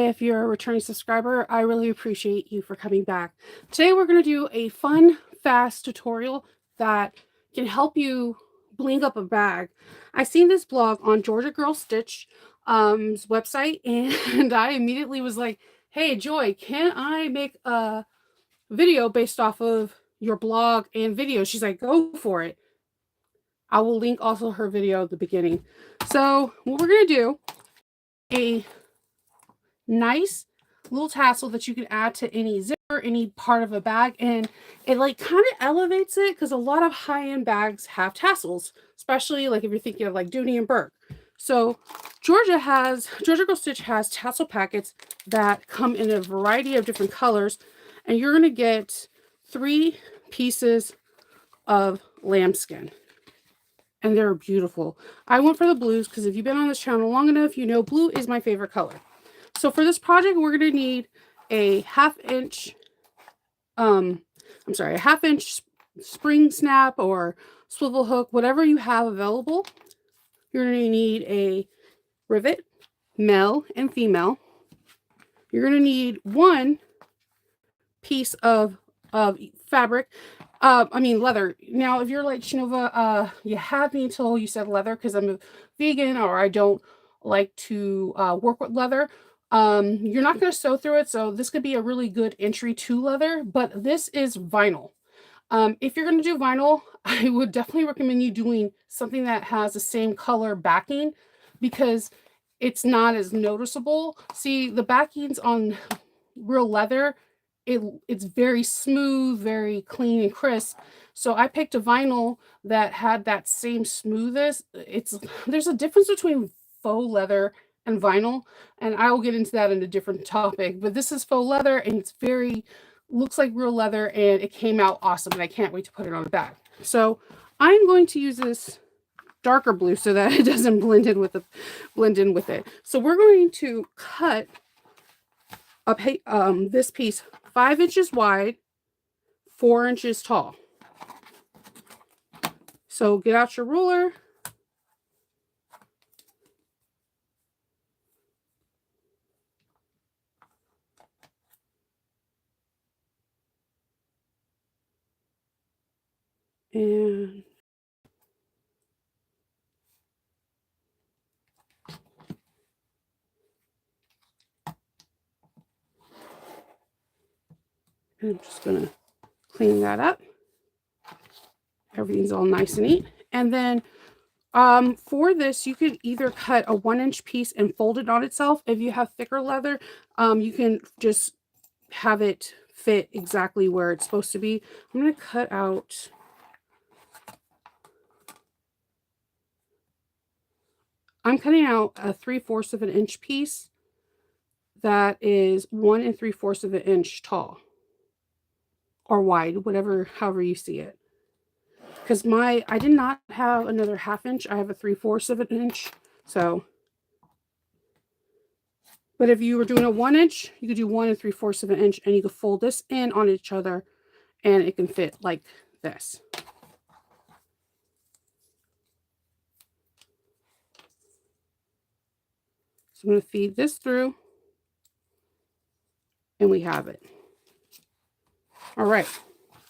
if you're a returning subscriber, I really appreciate you for coming back. Today we're going to do a fun, fast tutorial that can help you bling up a bag. I seen this blog on Georgia Girl Stitch website, and I immediately was like, hey Joy, can I make a video based off of your blog and video? She's like, go for it. I will link also her video at the beginning. So what we're going to do, a nice little tassel that you can add to any zipper, any part of a bag, and it like kind of elevates it, because a lot of high-end bags have tassels, especially like if you're thinking of like Dooney and Burke. So Georgia Girl Stitch has tassel packets that come in a variety of different colors, and you're going to get 3 pieces of lambskin. And they're beautiful. I went for the blues because if you've been on this channel long enough, you know blue is my favorite color. So for this project, we're going to need a half-inch spring snap or swivel hook, whatever you have available. You're going to need a rivet, male and female. You're going to need 1 piece of fabric. Leather. Now, if you're like Shinova, you had me until you said leather, because I'm a vegan or I don't like to work with leather. You're not going to sew through it, so this could be a really good entry to leather, but this is vinyl. If you're going to do vinyl, I would definitely recommend you doing something that has the same color backing, because it's not as noticeable. See, the backings on real leather, it's very smooth, very clean and crisp. So I picked a vinyl that had that same smoothness. There's a difference between faux leather and vinyl, and I will get into that in a different topic. But this is faux leather, and it's looks like real leather, and it came out awesome, and I can't wait to put it on the bag. So I'm going to use this darker blue so that it doesn't blend in with it. So we're going to cut up this piece 5 inches wide, 4 inches tall. So get out your ruler. And I'm just going to clean that up. Everything's all nice and neat. And then for this, you could either cut a 1-inch piece and fold it on itself. If you have thicker leather, you can just have it fit exactly where it's supposed to be. I'm going to cut out a 3/4 of an inch piece that is 1 3/4 of an inch tall or wide, however you see it. Because I did not have another 1/2 inch. I have a 3/4 of an inch. So, but if you were doing a 1 inch, you could do 1 3/4 of an inch, and you could fold this in on each other, and it can fit like this. So I'm going to feed this through, and we have it. All right.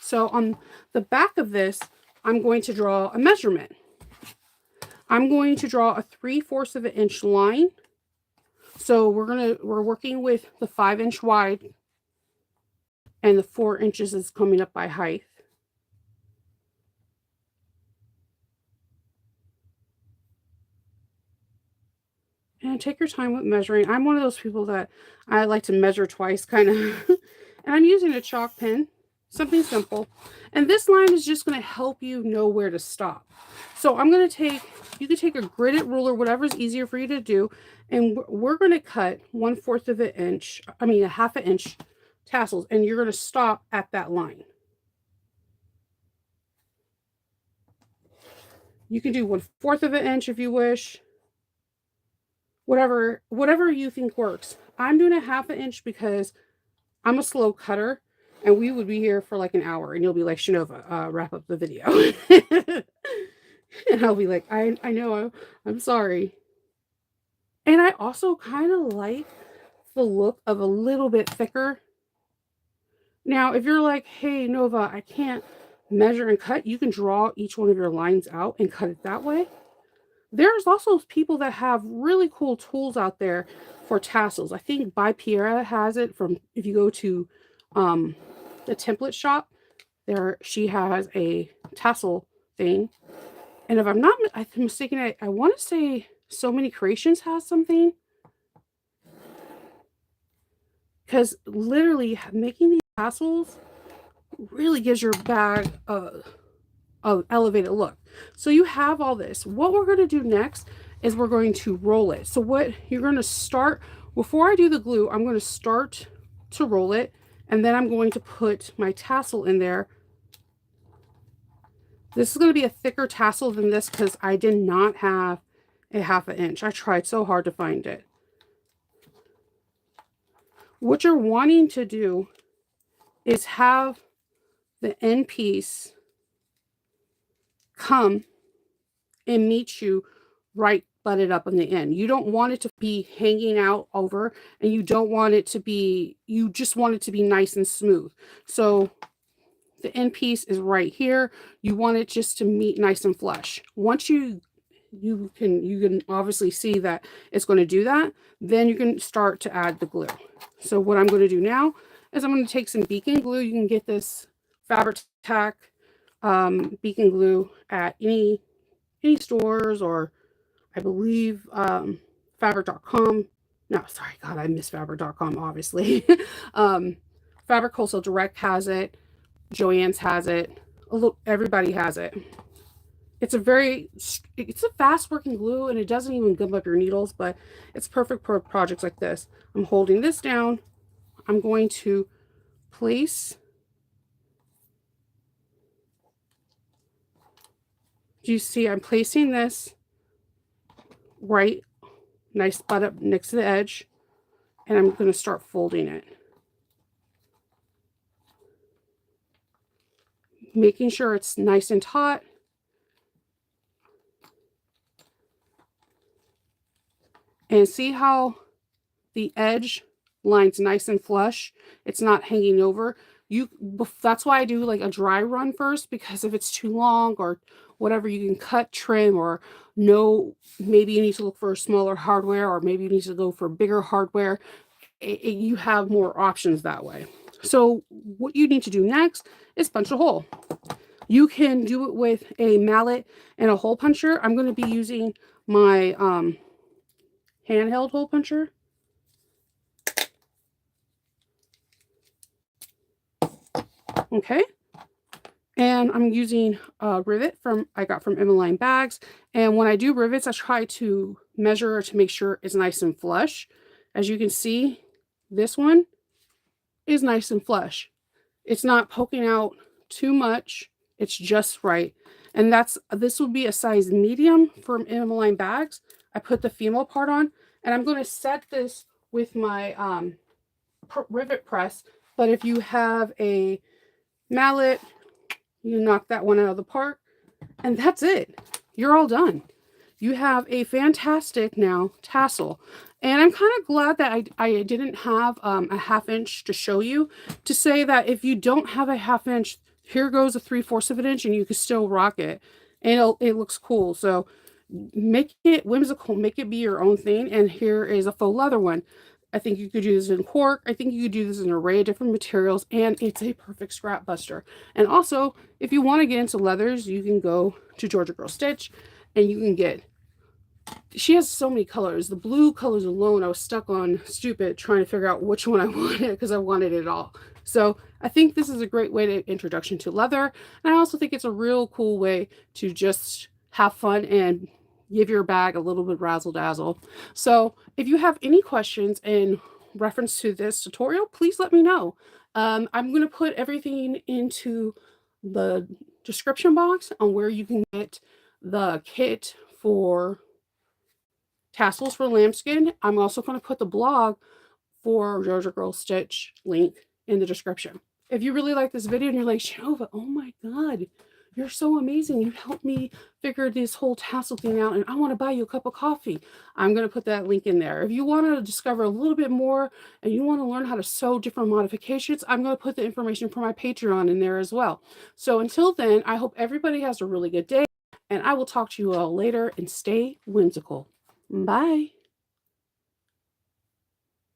So on the back of this, I'm going to draw a measurement. I'm going to draw a 3/4 of an inch line. So we're working with the 5 inch wide, and the 4 inches is coming up by height. And take your time with measuring. I'm one of those people that I like to measure twice, kind of. And I'm using a chalk pen, something simple. And this line is just going to help you know where to stop. So I'm going to you can take a gridded ruler, whatever's easier for you to do, and we're going to cut 1/4 of an inch, a 1/2 inch tassels, and you're going to stop at that line. You can do 1/4 of an inch if you wish. Whatever you think works. I'm doing a 1/2 inch because I'm a slow cutter, and we would be here for like an hour, and you'll be like, Shinova, wrap up the video. And I'll be like, I know, I'm sorry. And I also kind of like the look of a little bit thicker. Now, if you're like, hey, Nova, I can't measure and cut, you can draw each one of your lines out and cut it that way. There's also people that have really cool tools out there for tassels. I think By Pierre has it from, if you go to the template shop, there she has a tassel thing. And if I'm not mistaken, I want to say So Many Creations has something. Because literally making these tassels really gives your bag an elevated look. So you have all this. What we're going to do next is we're going to roll it. So what you're going to start, before I do the glue, I'm going to start to roll it, and then I'm going to put my tassel in there. This is going to be a thicker tassel than this because I did not have a 1/2 inch. I tried so hard to find it. What you're wanting to do is have the end piece come and meet you right butted up on the end. You don't want it to be hanging out over, and you don't want it to be, you just want it to be nice and smooth. So the end piece is right here. You want it just to meet nice and flush. Once you can obviously see that it's going to do that, then you can start to add the glue. So what I'm going to do now is I'm going to take some beacon glue. You can get this Fabric Tack beacon glue at any stores, or I believe fabric.com. No, sorry, God, I miss fabric.com, obviously. Fabric Wholesale Direct has it. Joann's has it. Everybody has it. It's a fast working glue, and it doesn't even gum up your needles, but it's perfect for projects like this. I'm holding this down. I'm going to place, do you see I'm placing this right, nice butt up next to the edge, and I'm going to start folding it. Making sure it's nice and taut. And see how the edge line's nice and flush? It's not hanging over. That's why I do like a dry run first, because if it's too long or whatever, you can cut, trim, or maybe you need to look for smaller hardware, or maybe you need to go for bigger hardware. You have more options that way. So what you need to do next is punch a hole. You can do it with a mallet and a hole puncher. I'm going to be using my handheld hole puncher. Okay. And I'm using a rivet I got from Emmeline Bags. And when I do rivets, I try to measure to make sure it's nice and flush. As you can see, this one is nice and flush. It's not poking out too much. It's just right. And this would be a size medium from Emmeline Bags. I put the female part on, and I'm going to set this with my rivet press. But if you have a mallet, you knock that one out of the park, and that's it. You're all done. You have a fantastic now tassel. And I'm kind of glad that I didn't have a 1/2 inch to show you, to say that if you don't have a 1/2 inch, here goes a 3/4 of an inch, and you can still rock it. And it looks cool. So make it whimsical, make it be your own thing. And here is a faux leather one. I think you could do this in cork. I think you could do this in an array of different materials, and it's a perfect scrap buster. And also, if you want to get into leathers, you can go to Georgia Girl Stitch, and you can get, she has so many colors. The blue colors alone, I was stuck on stupid trying to figure out which one I wanted, because I wanted it all. So I think this is a great way to introduction to leather. And I also think it's a real cool way to just have fun and give your bag a little bit razzle dazzle. So if you have any questions in reference to this tutorial, please let me know. I'm going to put everything into the description box on where you can get the kit for tassels for lambskin. I'm also going to put the blog for Georgia Girl Stitch link in the description. If you really like this video and you're like, Shanova, oh my God, you're so amazing. You helped me figure this whole tassel thing out, and I want to buy you a cup of coffee. I'm going to put that link in there. If you want to discover a little bit more and you want to learn how to sew different modifications, I'm going to put the information for my Patreon in there as well. So until then, I hope everybody has a really good day, and I will talk to you all later, and stay whimsical. Bye.